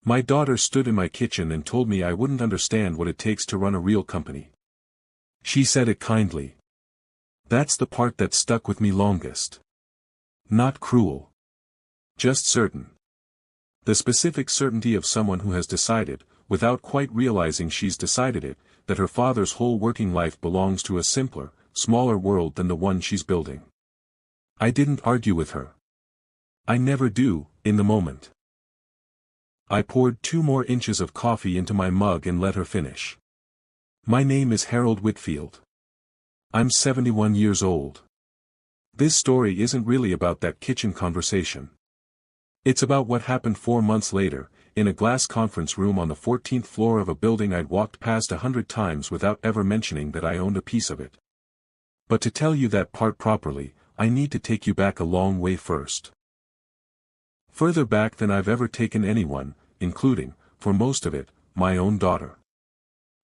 My daughter stood in my kitchen and told me I wouldn't understand what it takes to run a real company. She said it kindly. That's the part that stuck with me longest. Not cruel. Just certain. The specific certainty of someone who has decided, without quite realizing she's decided it, that her father's whole working life belongs to a simpler, smaller world than the one she's building. I didn't argue with her. I never do, in the moment. I poured 2 more inches of coffee into my mug and let her finish. My name is Harold Whitfield. I'm 71 years old. This story isn't really about that kitchen conversation. It's about what happened 4 months later, in a glass conference room on the 14th floor of a building I'd walked past 100 times without ever mentioning that I owned a piece of it. But to tell you that part properly, I need to take you back a long way first. Further back than I've ever taken anyone, including, for most of it, my own daughter.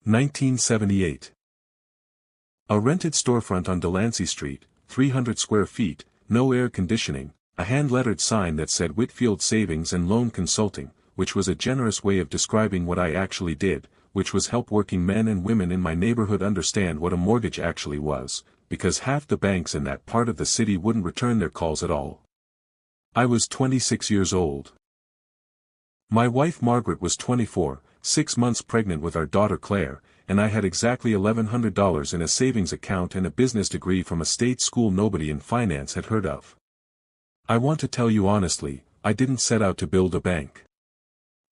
1978. A rented storefront on Delancey Street, 300 square feet, no air conditioning, a hand-lettered sign that said Whitfield Savings and Loan Consulting, which was a generous way of describing what I actually did, which was help working men and women in my neighborhood understand what a mortgage actually was, because half the banks in that part of the city wouldn't return their calls at all. I was 26 years old. My wife Margaret was 24, 6 months pregnant with our daughter Claire, and I had exactly $1,100 in a savings account and a business degree from a state school nobody in finance had heard of. I want to tell you honestly, I didn't set out to build a bank.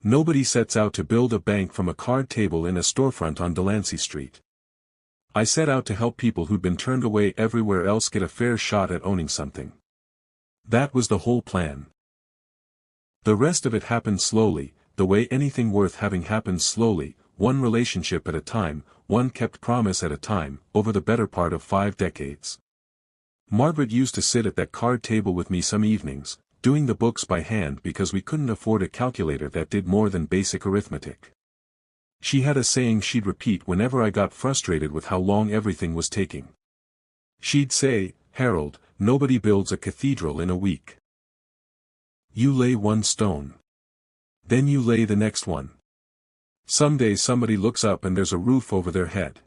Nobody sets out to build a bank from a card table in a storefront on Delancey Street. I set out to help people who'd been turned away everywhere else get a fair shot at owning something. That was the whole plan. The rest of it happened slowly, the way anything worth having happens slowly, one relationship at a time, one kept promise at a time, over the better part of 5 decades. Margaret used to sit at that card table with me some evenings, doing the books by hand because we couldn't afford a calculator that did more than basic arithmetic. She had a saying she'd repeat whenever I got frustrated with how long everything was taking. She'd say, "Harold, nobody builds a cathedral in a week. You lay 1 stone. Then you lay the next one. Someday somebody looks up and there's a roof over their head."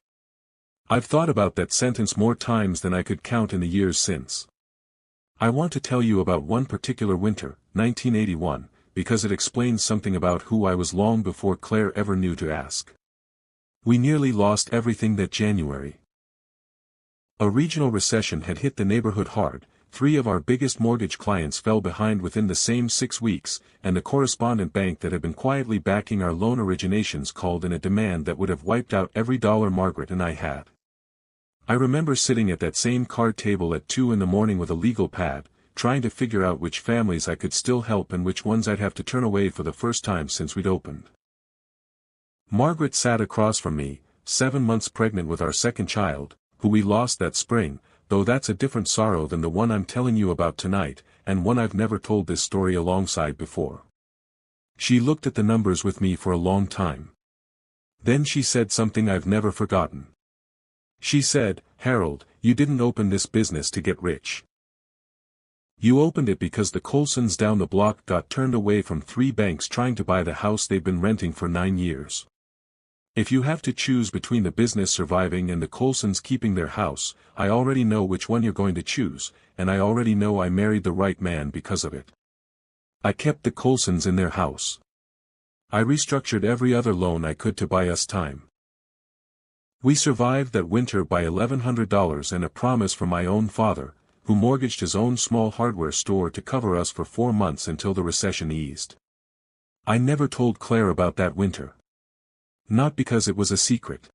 I've thought about that sentence more times than I could count in the years since. I want to tell you about one particular winter, 1981, because it explains something about who I was long before Claire ever knew to ask. We nearly lost everything that January. A regional recession had hit the neighborhood hard. 3 of our biggest mortgage clients fell behind within the same 6 weeks, and the correspondent bank that had been quietly backing our loan originations called in a demand that would have wiped out every dollar Margaret and I had. I remember sitting at that same card table at 2 in the morning with a legal pad, trying to figure out which families I could still help and which ones I'd have to turn away for the first time since we'd opened. Margaret sat across from me, 7 months pregnant with our second child, who we lost that spring, though that's a different sorrow than the one I'm telling you about tonight, and one I've never told this story alongside before. She looked at the numbers with me for a long time. Then she said something I've never forgotten. She said, "Harold, you didn't open this business to get rich. You opened it because the Colsons down the block got turned away from 3 banks trying to buy the house they've been renting for 9 years. If you have to choose between the business surviving and the Colsons keeping their house, I already know which one you're going to choose, and I already know I married the right man because of it. I kept the Colsons in their house. I restructured every other loan I could to buy us time. We survived that winter by $1,100 and a promise from my own father, who mortgaged his own small hardware store to cover us for 4 months until the recession eased. I never told Claire about that winter. Not because it was a secret.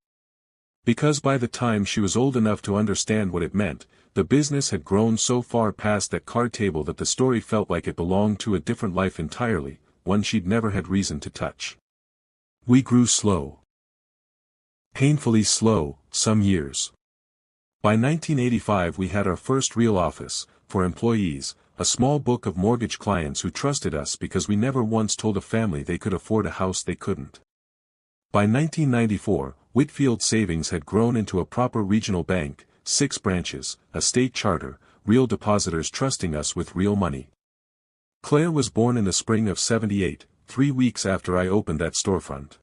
Because by the time she was old enough to understand what it meant, the business had grown so far past that card table that the story felt like it belonged to a different life entirely, one she'd never had reason to touch. We grew slow. Painfully slow, some years. By 1985 we had our first real office, for employees, a small book of mortgage clients who trusted us because we never once told a family they could afford a house they couldn't. By 1994, Whitfield Savings had grown into a proper regional bank, 6 branches, a state charter, real depositors trusting us with real money. Claire was born in the spring of '78, 3 weeks after I opened that storefront.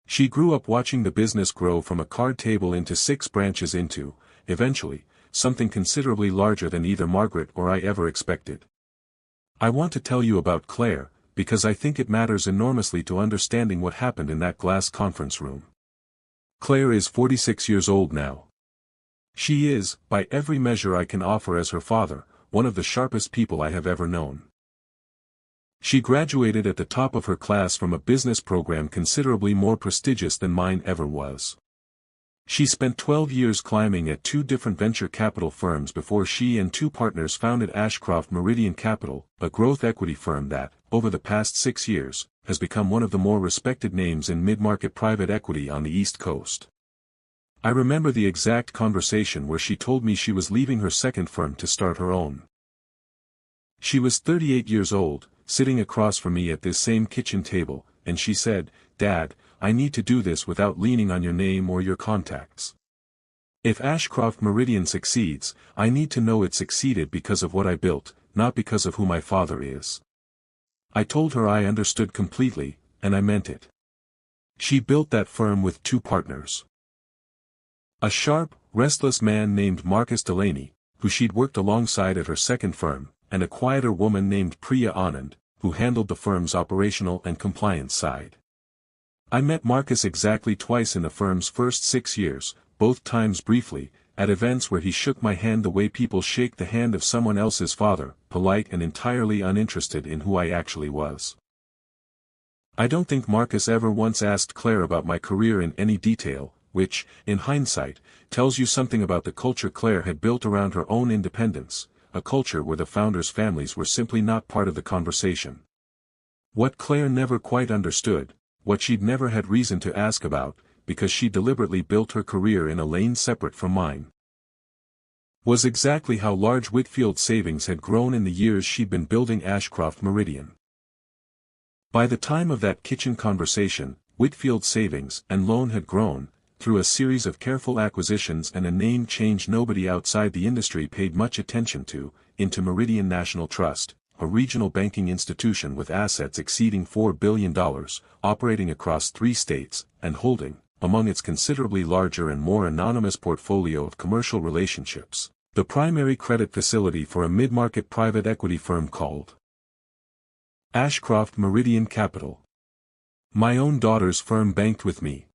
She grew up watching the business grow from a card table into 6 branches into, eventually, something considerably larger than either Margaret or I ever expected. I want to tell you about Claire, because I think it matters enormously to understanding what happened in that glass conference room. Claire is 46 years old now. She is, by every measure I can offer as her father, one of the sharpest people I have ever known. She graduated at the top of her class from a business program considerably more prestigious than mine ever was. She spent 12 years climbing at 2 different venture capital firms before she and 2 partners founded Ashcroft Meridian Capital, a growth equity firm that, over the past 6 years, has become one of the more respected names in mid-market private equity on the East Coast. I remember the exact conversation where she told me she was leaving her second firm to start her own. She was 38 years old, sitting across from me at this same kitchen table, and she said, "Dad, I need to do this without leaning on your name or your contacts. If Ashcroft Meridian succeeds, I need to know it succeeded because of what I built, not because of who my father is." I told her I understood completely, and I meant it. She built that firm with 2 partners. A sharp, restless man named Marcus Delaney, who she'd worked alongside at her second firm, and a quieter woman named Priya Anand, who handled the firm's operational and compliance side. I met Marcus exactly twice in the firm's first 6 years, both times briefly, at events where he shook my hand the way people shake the hand of someone else's father, polite and entirely uninterested in who I actually was. I don't think Marcus ever once asked Claire about my career in any detail, which, in hindsight, tells you something about the culture Claire had built around her own independence, a culture where the founders' families were simply not part of the conversation. What Claire never quite understood, what she'd never had reason to ask about, because she deliberately built her career in a lane separate from mine, was exactly how large Whitfield Savings had grown in the years she'd been building Ashcroft Meridian. By the time of that kitchen conversation, Whitfield Savings and Loan had grown, through a series of careful acquisitions and a name change nobody outside the industry paid much attention to, into Meridian National Trust, a regional banking institution with assets exceeding $4 billion, operating across 3 states, and holding, among its considerably larger and more anonymous portfolio of commercial relationships, the primary credit facility for a mid-market private equity firm called Ashcroft Meridian Capital. My own daughter's firm banked with me.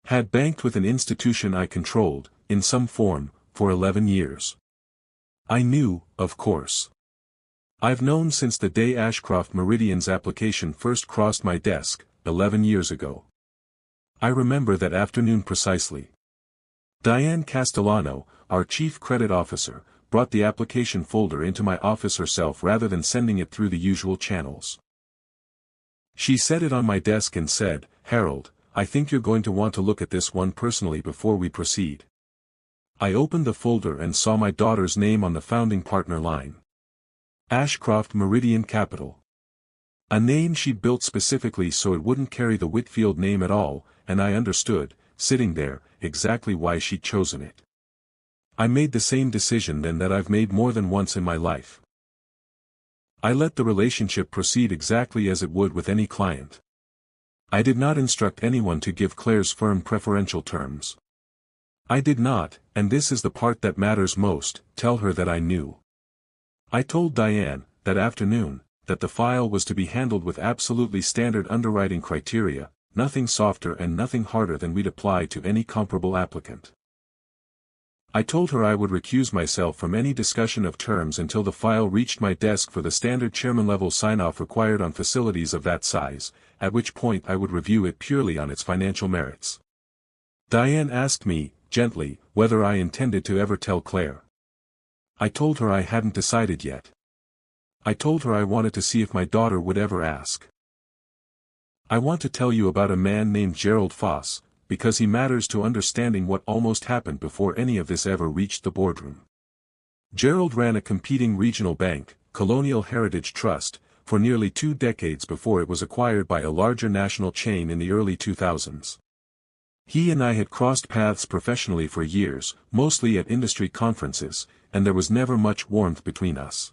Had banked with an institution I controlled, in some form, for 11 years. I knew, of course. I've known since the day Ashcroft Meridian's application first crossed my desk, 11 years ago. I remember that afternoon precisely. Diane Castellano, our chief credit officer, brought the application folder into my office herself rather than sending it through the usual channels. She set it on my desk and said, "Harold, I think you're going to want to look at this one personally before we proceed." I opened the folder and saw my daughter's name on the founding partner line. Ashcroft Meridian Capital. A name she'd built specifically so it wouldn't carry the Whitfield name at all, and I understood, sitting there, exactly why she'd chosen it. I made the same decision then that I've made more than once in my life. I let the relationship proceed exactly as it would with any client. I did not instruct anyone to give Claire's firm preferential terms. I did not, and this is the part that matters most, tell her that I knew. I told Diane, that afternoon, that the file was to be handled with absolutely standard underwriting criteria, nothing softer and nothing harder than we'd apply to any comparable applicant. I told her I would recuse myself from any discussion of terms until the file reached my desk for the standard chairman-level sign-off required on facilities of that size, at which point I would review it purely on its financial merits. Diane asked me, gently, whether I intended to ever tell Claire. I told her I hadn't decided yet. I told her I wanted to see if my daughter would ever ask. I want to tell you about a man named Gerald Foss, because he matters to understanding what almost happened before any of this ever reached the boardroom. Gerald ran a competing regional bank, Colonial Heritage Trust, for nearly 2 decades before it was acquired by a larger national chain in the early 2000s. He and I had crossed paths professionally for years, mostly at industry conferences, and there was never much warmth between us.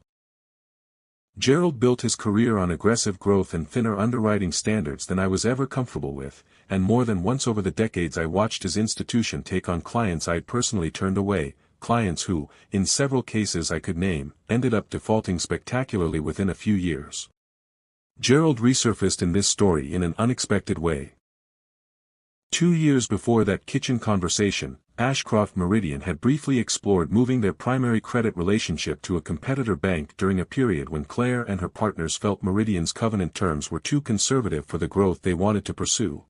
Gerald built his career on aggressive growth and thinner underwriting standards than I was ever comfortable with, and more than once over the decades I watched his institution take on clients I'd personally turned away, clients who, in several cases I could name, ended up defaulting spectacularly within a few years. Gerald resurfaced in this story in an unexpected way. 2 years before that kitchen conversation, Ashcroft Meridian had briefly explored moving their primary credit relationship to a competitor bank during a period when Claire and her partners felt Meridian's covenant terms were too conservative for the growth they wanted to pursue.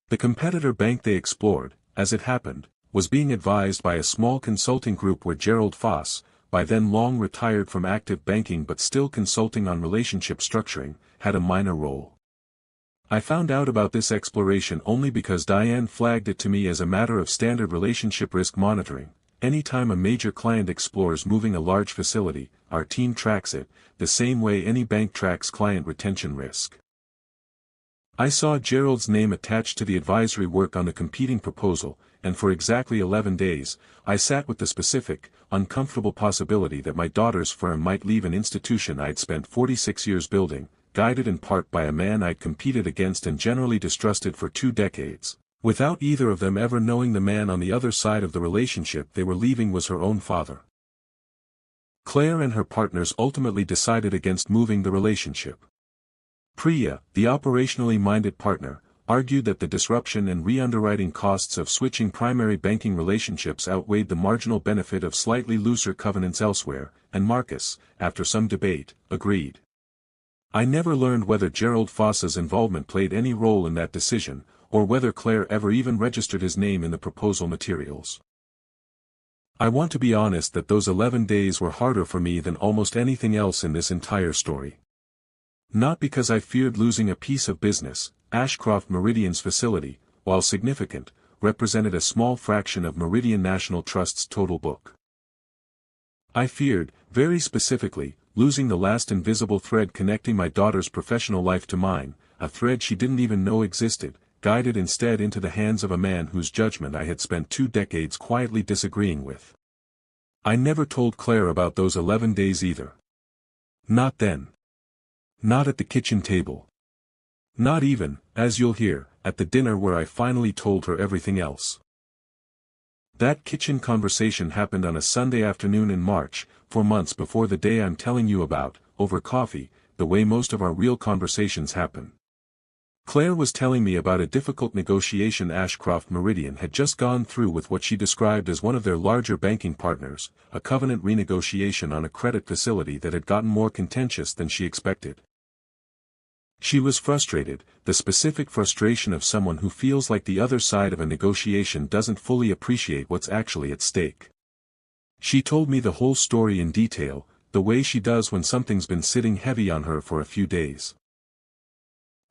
The competitor bank they explored, as it happened, was being advised by a small consulting group where Gerald Foss, by then long retired from active banking but still consulting on relationship structuring, had a minor role. I found out about this exploration only because Diane flagged it to me as a matter of standard relationship risk monitoring. Anytime a major client explores moving a large facility, our team tracks it, the same way any bank tracks client retention risk. I saw Gerald's name attached to the advisory work on the competing proposal, and for exactly 11 days, I sat with the specific, uncomfortable possibility that my daughter's firm might leave an institution I'd spent 46 years building, guided in part by a man I'd competed against and generally distrusted for 2 decades, without either of them ever knowing the man on the other side of the relationship they were leaving was her own father. Claire and her partners ultimately decided against moving the relationship. Priya, the operationally minded partner, argued that the disruption and re-underwriting costs of switching primary banking relationships outweighed the marginal benefit of slightly looser covenants elsewhere, and Marcus, after some debate, agreed. I never learned whether Gerald Foss's involvement played any role in that decision, or whether Claire ever even registered his name in the proposal materials. I want to be honest that those 11 days were harder for me than almost anything else in this entire story. Not because I feared losing a piece of business. Ashcroft Meridian's facility, while significant, represented a small fraction of Meridian National Trust's total book. I feared, very specifically, losing the last invisible thread connecting my daughter's professional life to mine, a thread she didn't even know existed, guided instead into the hands of a man whose judgment I had spent 2 decades quietly disagreeing with. I never told Claire about those 11 days either. Not then. Not at the kitchen table. Not even, as you'll hear, at the dinner where I finally told her everything else. That kitchen conversation happened on a Sunday afternoon in March, 4 months before the day I'm telling you about, over coffee, the way most of our real conversations happen. Claire was telling me about a difficult negotiation Ashcroft Meridian had just gone through with what she described as one of their larger banking partners, a covenant renegotiation on a credit facility that had gotten more contentious than she expected. She was frustrated, the specific frustration of someone who feels like the other side of a negotiation doesn't fully appreciate what's actually at stake. She told me the whole story in detail, the way she does when something's been sitting heavy on her for a few days.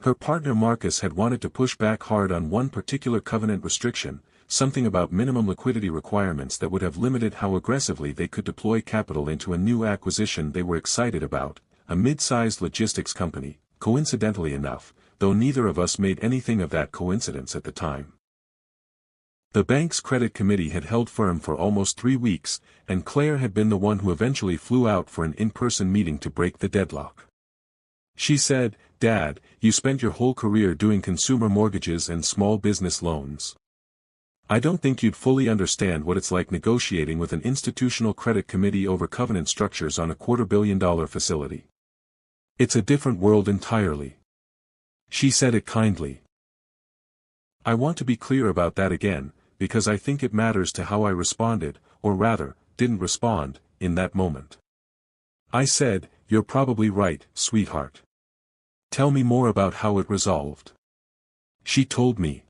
Her partner Marcus had wanted to push back hard on one particular covenant restriction, something about minimum liquidity requirements that would have limited how aggressively they could deploy capital into a new acquisition they were excited about, a mid-sized logistics company. Coincidentally enough, though neither of us made anything of that coincidence at the time. The bank's credit committee had held firm for almost 3 weeks, and Claire had been the one who eventually flew out for an in-person meeting to break the deadlock. She said, "Dad, you spent your whole career doing consumer mortgages and small business loans. I don't think you'd fully understand what it's like negotiating with an institutional credit committee over covenant structures on a $250 million facility. It's a different world entirely." She said it kindly. I want to be clear about that again, because I think it matters to how I responded, or rather, didn't respond, in that moment. I said, "You're probably right, sweetheart. Tell me more about how it resolved." She told me.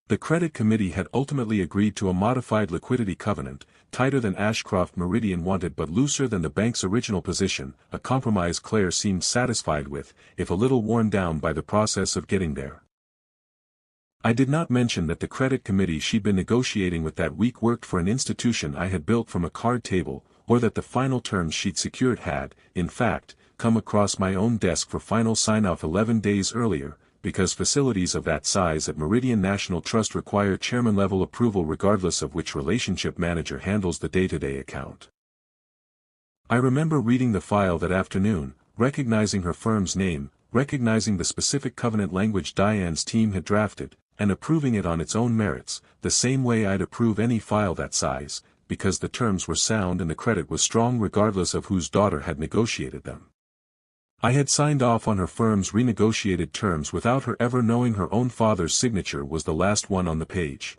The credit committee had ultimately agreed to a modified liquidity covenant, tighter than Ashcroft Meridian wanted but looser than the bank's original position, a compromise Claire seemed satisfied with, if a little worn down by the process of getting there. I did not mention that the credit committee she'd been negotiating with that week worked for an institution I had built from a card table, or that the final terms she'd secured had, in fact, come across my own desk for final sign-off 11 days earlier, because facilities of that size at Meridian National Trust require chairman-level approval regardless of which relationship manager handles the day-to-day account. I remember reading the file that afternoon, recognizing her firm's name, recognizing the specific covenant language Diane's team had drafted, and approving it on its own merits, the same way I'd approve any file that size, because the terms were sound and the credit was strong regardless of whose daughter had negotiated them. I had signed off on her firm's renegotiated terms without her ever knowing her own father's signature was the last one on the page.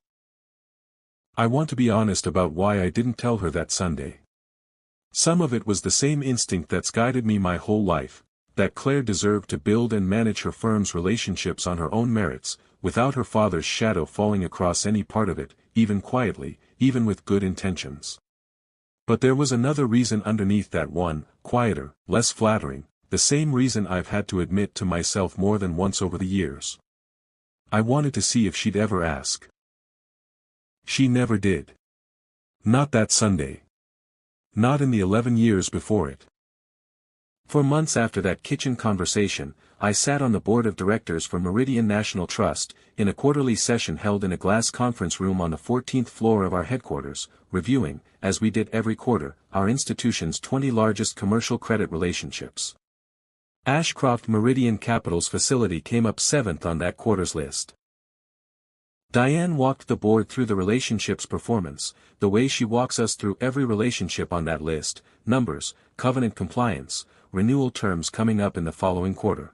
I want to be honest about why I didn't tell her that Sunday. Some of it was the same instinct that's guided me my whole life, that Claire deserved to build and manage her firm's relationships on her own merits, without her father's shadow falling across any part of it, even quietly, even with good intentions. But there was another reason underneath that one, quieter, less flattering, the same reason I've had to admit to myself more than once over the years. I wanted to see if she'd ever ask. She never did. Not that Sunday. Not in the 11 years before it. For months after that kitchen conversation, I sat on the board of directors for Meridian National Trust, in a quarterly session held in a glass conference room on the 14th floor of our headquarters, reviewing, as we did every quarter, our institution's 20 largest commercial credit relationships. Ashcroft Meridian Capital's facility came up 7th on that quarter's list. Diane walked the board through the relationship's performance, the way she walks us through every relationship on that list, numbers, covenant compliance, renewal terms coming up in the following quarter.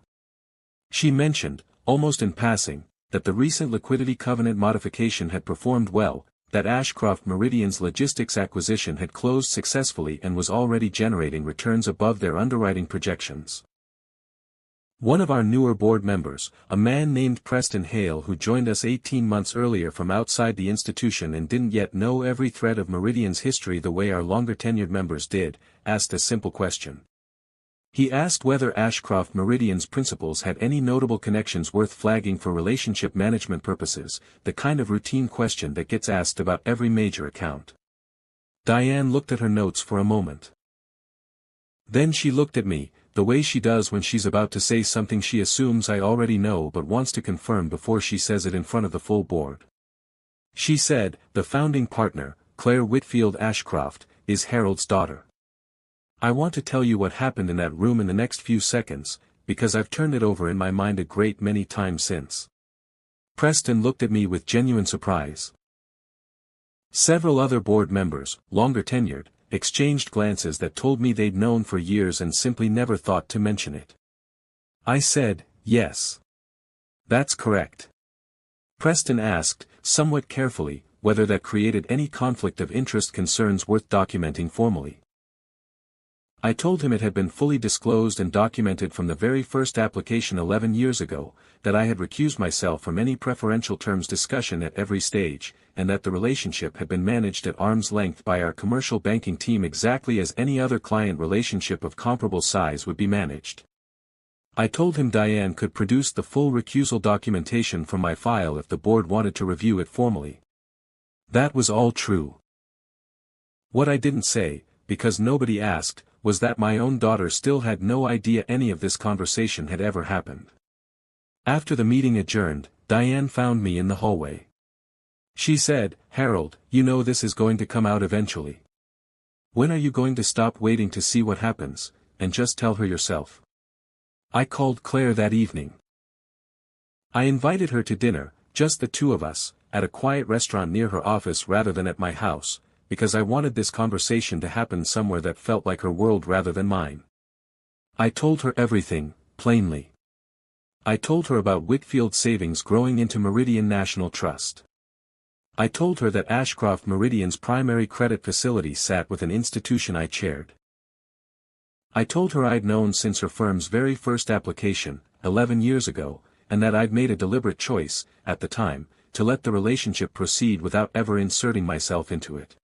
She mentioned, almost in passing, that the recent liquidity covenant modification had performed well, that Ashcroft Meridian's logistics acquisition had closed successfully and was already generating returns above their underwriting projections. One of our newer board members, a man named Preston Hale who joined us 18 months earlier from outside the institution and didn't yet know every thread of Meridian's history the way our longer-tenured members did, asked a simple question. He asked whether Ashcroft Meridian's principals had any notable connections worth flagging for relationship management purposes, the kind of routine question that gets asked about every major account. Diane looked at her notes for a moment. Then she looked at me, the way she does when she's about to say something she assumes I already know but wants to confirm before she says it in front of the full board. She said, "The founding partner, Claire Whitfield Ashcroft, is Harold's daughter. I want to tell you what happened in that room in the next few seconds, because I've turned it over in my mind a great many times since." Preston looked at me with genuine surprise. Several other board members, longer tenured, exchanged glances that told me they'd known for years and simply never thought to mention it. I said, "Yes. That's correct." Preston asked, somewhat carefully, whether that created any conflict of interest concerns worth documenting formally. I told him it had been fully disclosed and documented from the very first application 11 years ago, that I had recused myself from any preferential terms discussion at every stage, and that the relationship had been managed at arm's length by our commercial banking team exactly as any other client relationship of comparable size would be managed. I told him Diane could produce the full recusal documentation from my file if the board wanted to review it formally. That was all true. What I didn't say, because nobody asked, was that my own daughter still had no idea any of this conversation had ever happened. After the meeting adjourned, Diane found me in the hallway. She said, "Harold, you know this is going to come out eventually. When are you going to stop waiting to see what happens, and just tell her yourself?" I called Claire that evening. I invited her to dinner, just the two of us, at a quiet restaurant near her office rather than at my house, because I wanted this conversation to happen somewhere that felt like her world rather than mine. I told her everything, plainly. I told her about Whitfield Savings growing into Meridian National Trust. I told her that Ashcroft Meridian's primary credit facility sat with an institution I chaired. I told her I'd known since her firm's very first application, 11 years ago, and that I'd made a deliberate choice, at the time, to let the relationship proceed without ever inserting myself into it.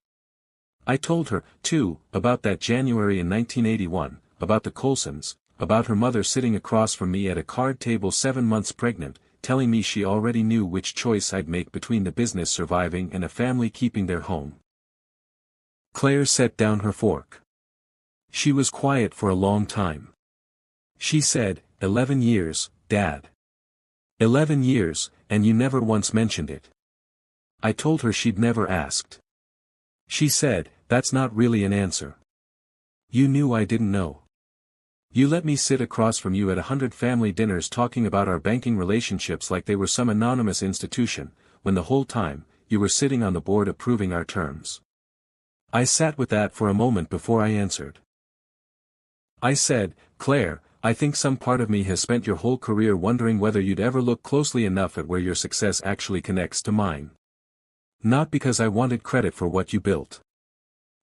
I told her, too, about that January in 1981, about the Colsons, about her mother sitting across from me at a card table 7 months pregnant, telling me she already knew which choice I'd make between the business surviving and a family keeping their home. Claire set down her fork. She was quiet for a long time. She said, 11 years, Dad. 11 years, and you never once mentioned it." I told her she'd never asked. She said, "That's not really an answer. You knew I didn't know. You let me sit across from you at 100 family dinners talking about our banking relationships like they were some anonymous institution, when the whole time, you were sitting on the board approving our terms. I sat with that for a moment before I answered. I said, Claire, I think some part of me has spent your whole career wondering whether you'd ever look closely enough at where your success actually connects to mine. Not because I wanted credit for what you built.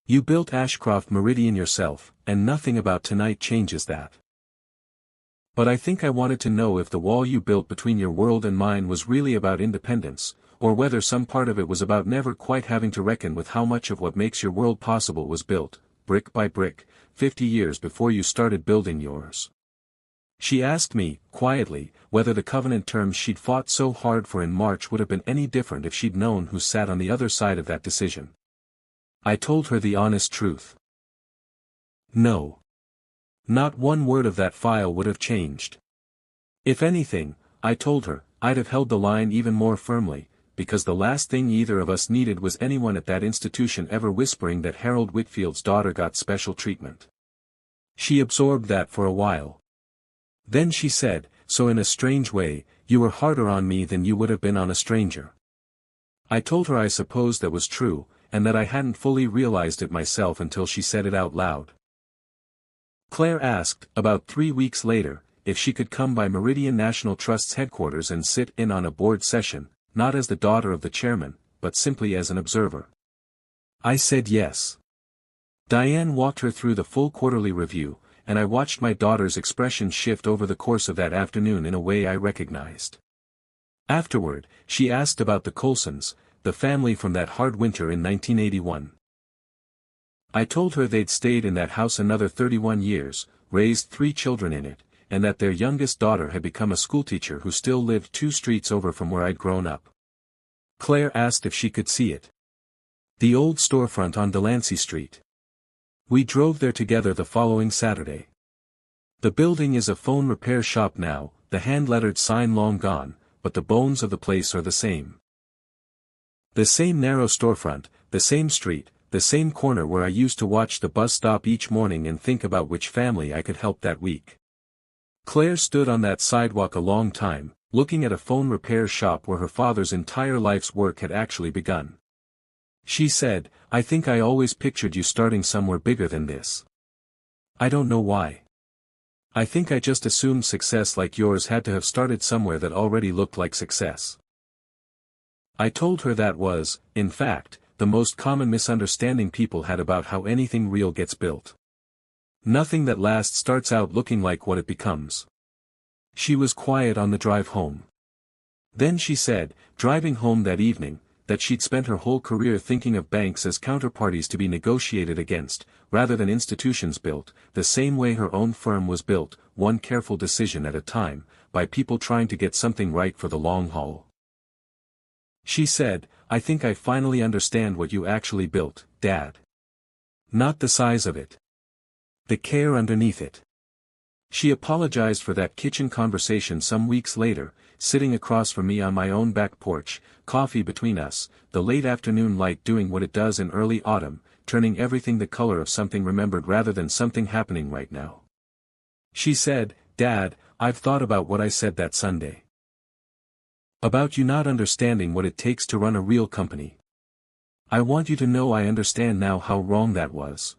You built Ashcroft Meridian yourself, and nothing about tonight changes that. But I think I wanted to know if the wall you built between your world and mine was really about independence, or whether some part of it was about never quite having to reckon with how much of what makes your world possible was built, brick by brick, 50 years before you started building yours. She asked me, quietly, whether the covenant terms she'd fought so hard for in March would have been any different if she'd known who sat on the other side of that decision. I told her the honest truth. No. Not one word of that file would have changed. If anything, I told her, I'd have held the line even more firmly, because the last thing either of us needed was anyone at that institution ever whispering that Harold Whitfield's daughter got special treatment. She absorbed that for a while. Then she said, so in a strange way, you were harder on me than you would have been on a stranger. I told her I supposed that was true, and that I hadn't fully realized it myself until she said it out loud. Claire asked, about 3 weeks later, if she could come by Meridian National Trust's headquarters and sit in on a board session, not as the daughter of the chairman, but simply as an observer. I said yes. Diane walked her through the full quarterly review, and I watched my daughter's expression shift over the course of that afternoon in a way I recognized. Afterward, she asked about the Colsons, the family from that hard winter in 1981. I told her they'd stayed in that house another 31 years, raised 3 children in it, and that their youngest daughter had become a schoolteacher who still lived 2 streets over from where I'd grown up. Claire asked if she could see it. The old storefront on Delancey Street. We drove there together the following Saturday. The building is a phone repair shop now, the hand-lettered sign long gone, but the bones of the place are the same. The same narrow storefront, the same street, the same corner where I used to watch the bus stop each morning and think about which family I could help that week. Claire stood on that sidewalk a long time, looking at a phone repair shop where her father's entire life's work had actually begun. She said, I think I always pictured you starting somewhere bigger than this. I don't know why. I think I just assumed success like yours had to have started somewhere that already looked like success. I told her that was, in fact, the most common misunderstanding people had about how anything real gets built. Nothing that lasts starts out looking like what it becomes. She was quiet on the drive home. Then she said, driving home that evening, that she'd spent her whole career thinking of banks as counterparties to be negotiated against, rather than institutions built, the same way her own firm was built, one careful decision at a time, by people trying to get something right for the long haul. She said, I think I finally understand what you actually built, Dad. Not the size of it. The care underneath it. She apologized for that kitchen conversation some weeks later, sitting across from me on my own back porch, coffee between us, the late afternoon light doing what it does in early autumn, turning everything the color of something remembered rather than something happening right now. She said, Dad, I've thought about what I said that Sunday. About you not understanding what it takes to run a real company. I want you to know I understand now how wrong that was.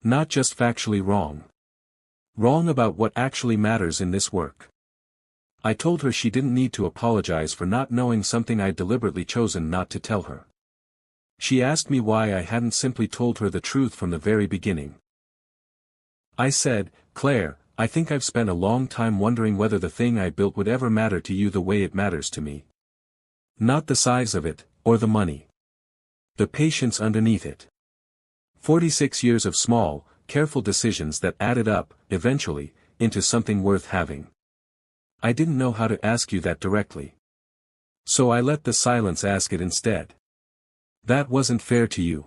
Not just factually wrong. Wrong about what actually matters in this work. I told her she didn't need to apologize for not knowing something I'd deliberately chosen not to tell her. She asked me why I hadn't simply told her the truth from the very beginning. I said, Claire, I think I've spent a long time wondering whether the thing I built would ever matter to you the way it matters to me. Not the size of it, or the money. The patience underneath it. 46 years of small, careful decisions that added up, eventually, into something worth having. I didn't know how to ask you that directly. So I let the silence ask it instead. That wasn't fair to you.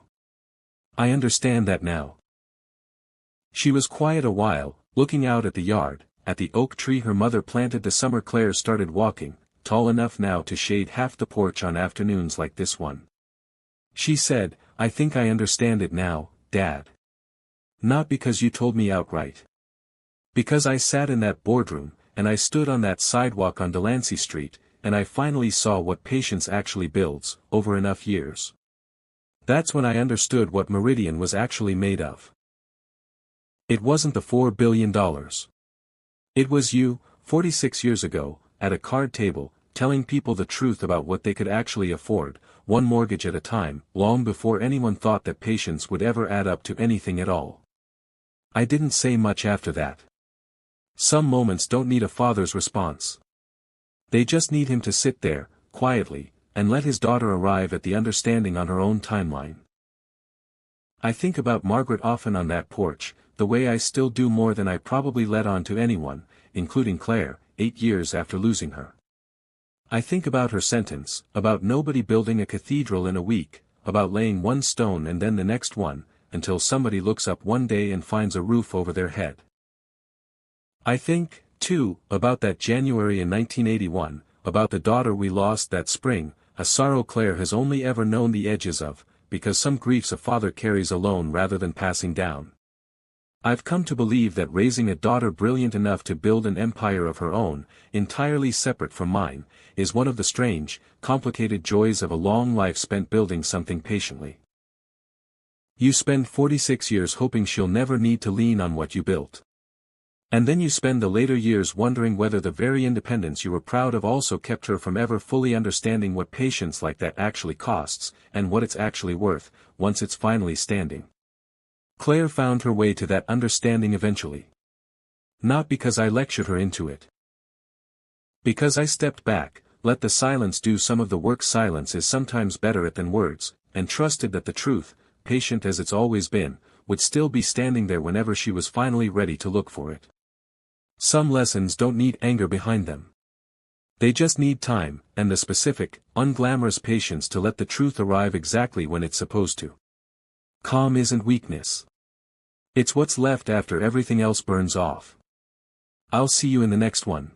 I understand that now. She was quiet a while, looking out at the yard, at the oak tree her mother planted the summer Claire started walking, tall enough now to shade half the porch on afternoons like this one. She said, I think I understand it now, Dad. Not because you told me outright. Because I sat in that boardroom, and I stood on that sidewalk on Delancey Street, and I finally saw what patience actually builds, over enough years. That's when I understood what Meridian was actually made of. It wasn't the $4 billion. It was you, 46 years ago, at a card table, telling people the truth about what they could actually afford, one mortgage at a time, long before anyone thought that patience would ever add up to anything at all. I didn't say much after that. Some moments don't need a father's response. They just need him to sit there, quietly, and let his daughter arrive at the understanding on her own timeline. I think about Margaret often on that porch, the way I still do more than I probably let on to anyone, including Claire, 8 years after losing her. I think about her sentence, about nobody building a cathedral in a week, about laying one stone and then the next one, until somebody looks up one day and finds a roof over their head. I think, too, about that January in 1981, about the daughter we lost that spring, a sorrow Claire has only ever known the edges of, because some griefs a father carries alone rather than passing down. I've come to believe that raising a daughter brilliant enough to build an empire of her own, entirely separate from mine, is one of the strange, complicated joys of a long life spent building something patiently. You spend 46 years hoping she'll never need to lean on what you built. And then you spend the later years wondering whether the very independence you were proud of also kept her from ever fully understanding what patience like that actually costs, and what it's actually worth, once it's finally standing. Claire found her way to that understanding eventually. Not because I lectured her into it. Because I stepped back, let the silence do some of the work. Silence is sometimes better at than words, and trusted that the truth, patient as it's always been, would still be standing there whenever she was finally ready to look for it. Some lessons don't need anger behind them. They just need time, and the specific, unglamorous patience to let the truth arrive exactly when it's supposed to. Calm isn't weakness. It's what's left after everything else burns off. I'll see you in the next one.